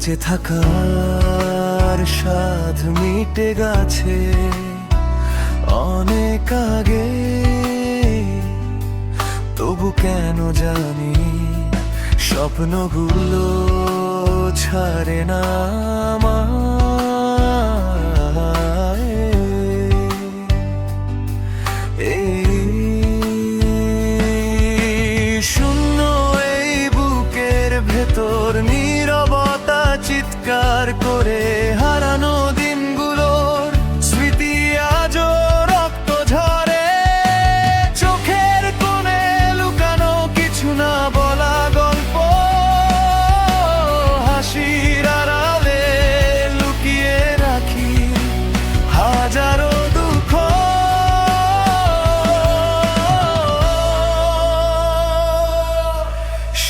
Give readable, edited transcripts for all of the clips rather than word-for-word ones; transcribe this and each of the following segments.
বেঁচে থাকার স্বাদ মিটে গেছে অনেক আগে, তবু কেন জানি স্বপ্নগুলো ছাড়ে না আমায়। শূন্য এই বুকের ভেতর নীরবতা চিৎকার করে হারানো দিনগুলোর স্মৃতি আজও রক্ত ঝরে। চোখের কোণে লুকানো কিছু না বলা গল্প, হাসির আড়ালে লুকিয়ে রাখি হাজারো দুঃখ।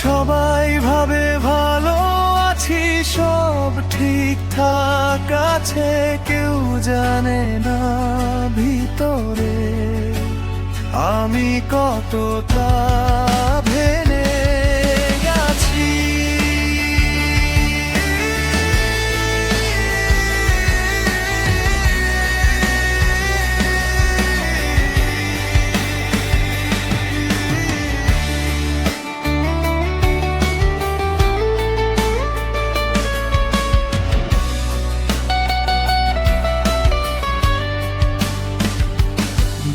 সবাই ভাবে ভালো আছি, সব ঠিকঠাক আছে, কেউ জানে না ভিতরে আমি কতটা ভেঙে গেছি।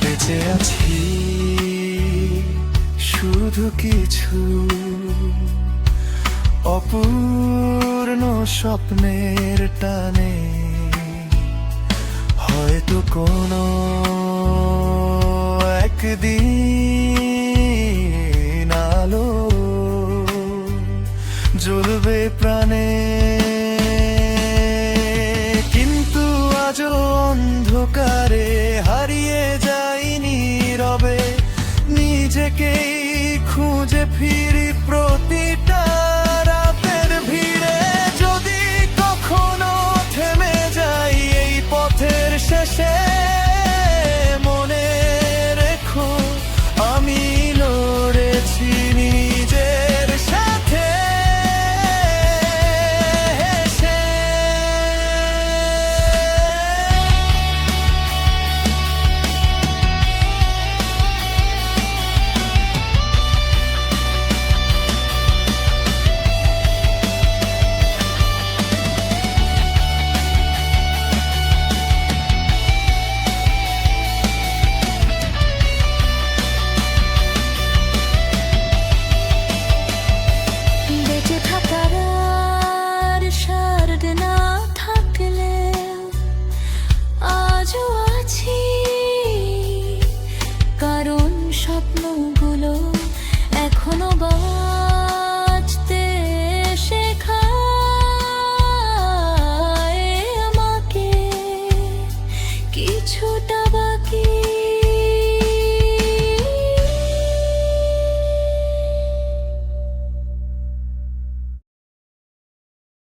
বেঁচে আছি শুধু কিছু অপূর্ণ স্বপ্নের টানে, হয়তো কোনো একদিন আলো জ্বলবে প্রাণে। কিন্তু আজও অন্ধকারে হারিয়ে যাইনি রবে, নিজেকেই খুঁজে ফিরে